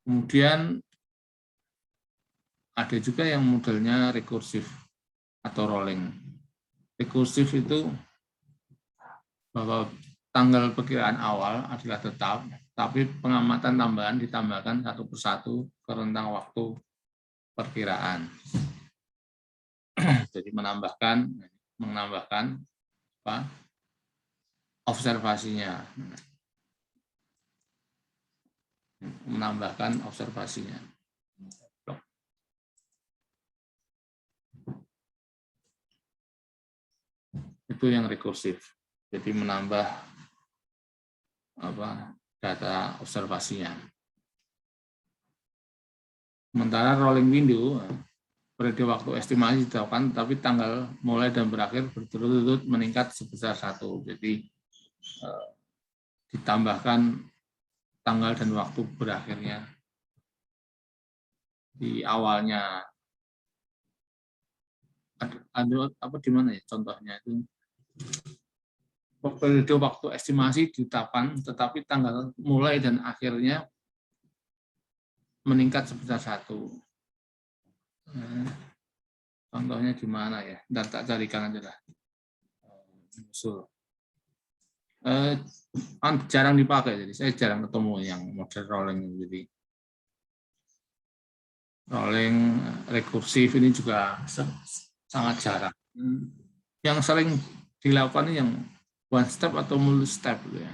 Kemudian ada juga yang modelnya rekursif atau rolling. Rekursif itu bahwa tanggal perkiraan awal adalah tetap, tapi pengamatan tambahan ditambahkan satu persatu ke rentang waktu perkiraan. Jadi menambahkan apa? Observasinya. Menambahkan observasinya. Itu yang rekursif. Jadi menambah data observasinya. Sementara rolling window, periode waktu estimasi dilakukan, tapi tanggal mulai dan berakhir berturut-turut meningkat sebesar 1. Jadi ditambahkan tanggal dan waktu berakhirnya di awalnya. Ada apa di mana ya contohnya itu? Periode waktu estimasi ditetapkan, tetapi tanggal mulai dan akhirnya meningkat sebesar 1. Contohnya gimana ya? Ntar tak carikan aja lah. Usul. Jarang dipakai, jadi saya jarang ketemu yang model rolling. Jadi rolling rekursif ini juga sangat jarang. Yang sering dilakukan yang one step atau multi step gitu ya.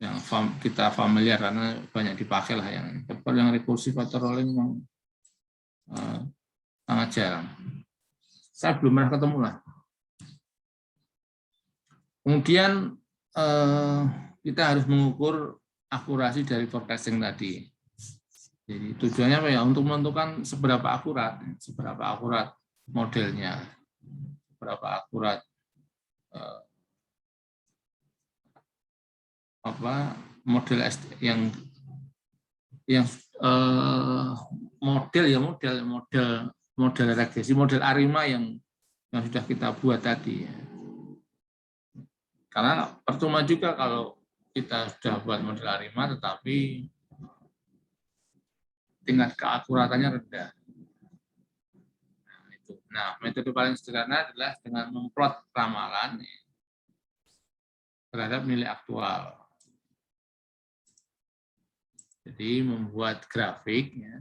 Yang kita familiar karena banyak dipakai lah yang rekursif atau rolling memang sangat jarang. Saya belum pernah ketemu lah. Kemudian kita harus mengukur akurasi dari forecasting tadi. Jadi tujuannya apa ya? Untuk menentukan seberapa akurat modelnya, seberapa akurat model yang model regresi, model ARIMA yang sudah kita buat tadi. Karena percuma juga kalau kita sudah buat model ARIMA tetapi tingkat keakuratannya rendah. Nah, metode paling sederhana adalah dengan memplot ramalan terhadap nilai aktual. Jadi membuat grafik ya,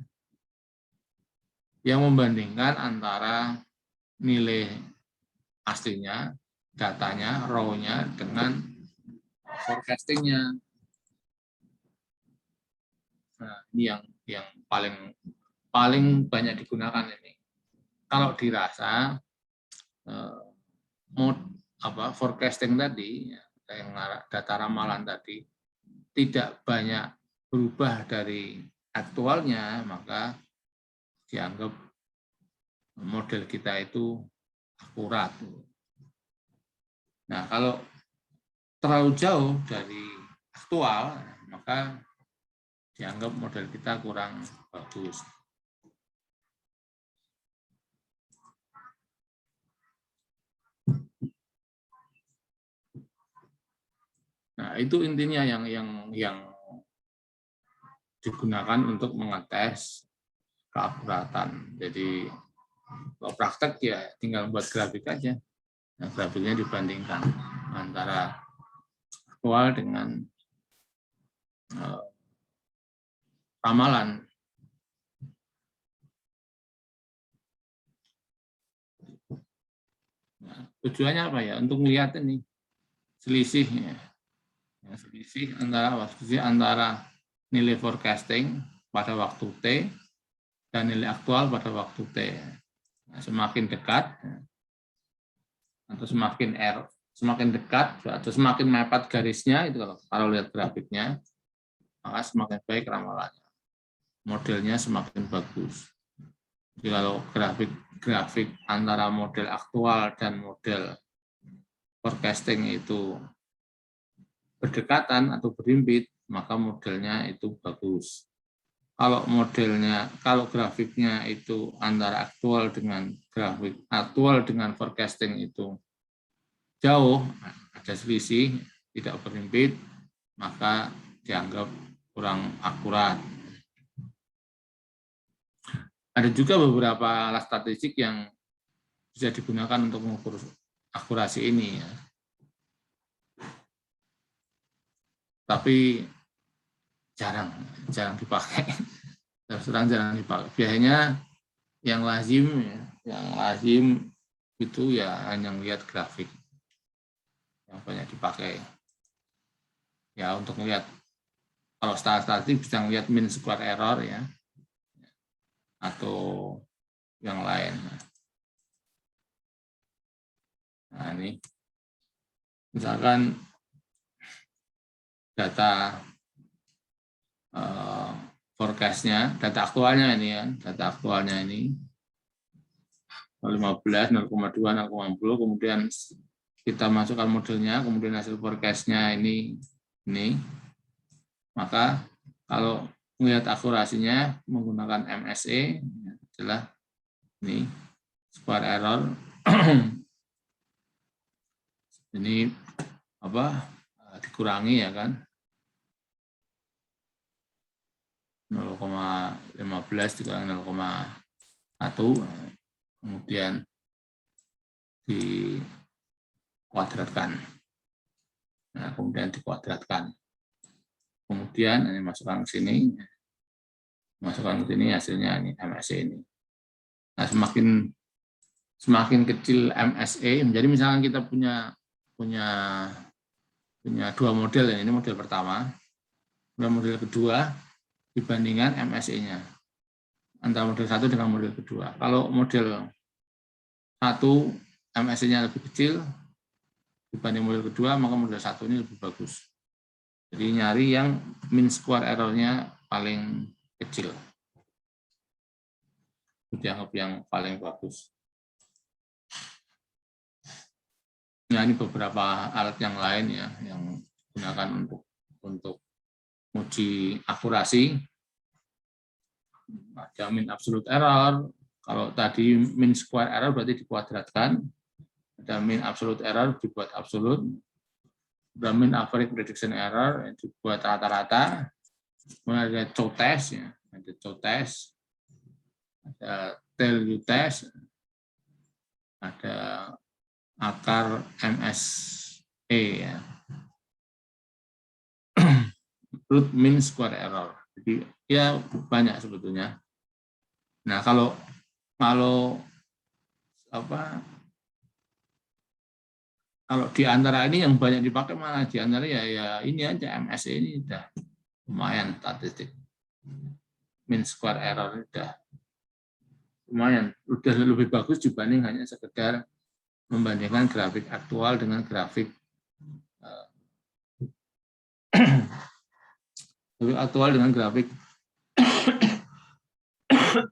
yang membandingkan antara nilai aslinya, datanya, raw-nya dengan forecasting-nya. Nah, ini yang paling banyak digunakan ini. Kalau dirasa forecasting tadi, yang data ramalan tadi tidak banyak berubah dari aktualnya, maka dianggap model kita itu akurat. Nah, kalau terlalu jauh dari aktual, maka dianggap model kita kurang bagus. Nah, itu intinya yang digunakan untuk mengetes keakuratan. Jadi kalau praktek ya tinggal buat grafik aja. Nah, grafiknya dibandingkan antara aktual dengan ramalan. Nah, tujuannya apa ya? Untuk melihat ini selisihnya. Selisih antara nilai forecasting pada waktu T dan nilai aktual pada waktu T. Nah, semakin dekat atau semakin dekat atau semakin mepet garisnya itu kalau lihat grafiknya, maka semakin baik ramalannya. Modelnya semakin bagus. Jadi kalau grafik antara model aktual dan model forecasting itu berdekatan atau berimpit, maka modelnya itu bagus. Kalau grafiknya itu antara aktual dengan forecasting itu jauh, ada selisih, tidak berimpit, maka dianggap kurang akurat. Ada juga beberapa alat statistik yang bisa digunakan untuk mengukur akurasi ini. Ya. Tapi jarang dipakai. Terus terang jarang dipakai. Biasanya yang lazim itu ya hanya lihat grafik yang banyak dipakai. Ya untuk melihat kalau statistik bisa melihat mean square error ya atau yang lain. Nah ini misalkan data forecast-nya, data aktualnya ini ya, data aktualnya ini 0,15, 0,2, 0,10, kemudian kita masukkan modelnya, kemudian hasil forecast-nya ini, maka kalau melihat akurasinya menggunakan MSE adalah ini square error ini dikurangi ya kan 0,15 dikurangi 1, kemudian dikuadratkan. Nah, kemudian dikuadratkan. Kemudian ini masukkan ke sini. Masukkan ke sini, hasilnya ini MSE ini. Nah, semakin kecil MSE, jadi misalkan kita punya 2 model, ini model pertama, model kedua dibandingkan MSE-nya antara model 1 dengan model kedua. Kalau model 1 MSE-nya lebih kecil dibanding model kedua, maka model 1 ini lebih bagus. Jadi nyari yang mean square error-nya paling kecil. Dianggap yang paling bagus. Nah, ini beberapa alat yang lain ya yang digunakan untuk uji akurasi. Ada mean absolute error. Kalau tadi mean square error berarti dikuadratkan. Ada mean absolute error dibuat absolute. Ada mean average prediction error dibuat rata-rata. Kemudian ada t-test ya, ada t-test. Ada tail test. Ada akar MSE ya. Root mean square error. Jadi ya banyak sebetulnya. Nah, kalau di antara ini yang banyak dipakai malah di antara ya ini aja MSE ini udah lumayan statistik. Mean square error udah lumayan, udah lebih bagus dibanding hanya sekedar membandingkan grafik aktual dengan grafik aktual dengan grafik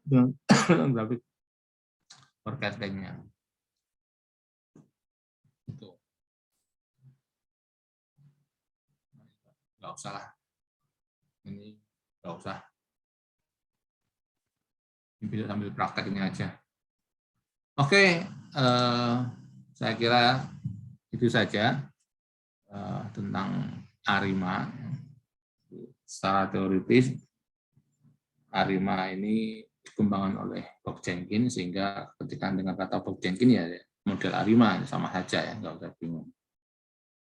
dengan grafik forecasting-nya. Itu. Nggak usah lah. Ini nggak usah. Ini bisa sambil prakteknya aja. Oke, saya kira itu saja tentang ARIMA. Secara teoritis, ARIMA ini dikembangkan oleh Bob Jenkins, sehingga ketika dengar kata Bob Jenkins ya model ARIMA sama saja ya, nggak usah bingung.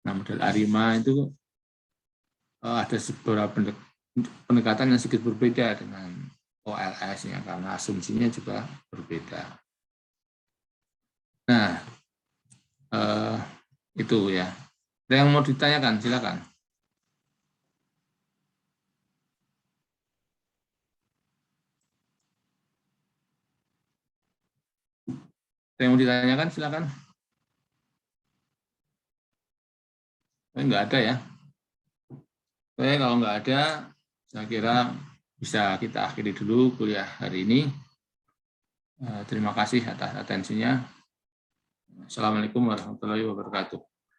Nah, model ARIMA itu ada beberapa pendekatan yang sedikit berbeda dengan OLS-nya karena asumsinya juga berbeda. Nah, itu ya. Ada yang mau ditanyakan, silakan. Ada yang mau ditanyakan, silakan. Enggak ada ya. Oke, kalau nggak ada, saya kira bisa kita akhiri dulu kuliah hari ini. Terima kasih atas atensinya. Assalamualaikum warahmatullahi wabarakatuh.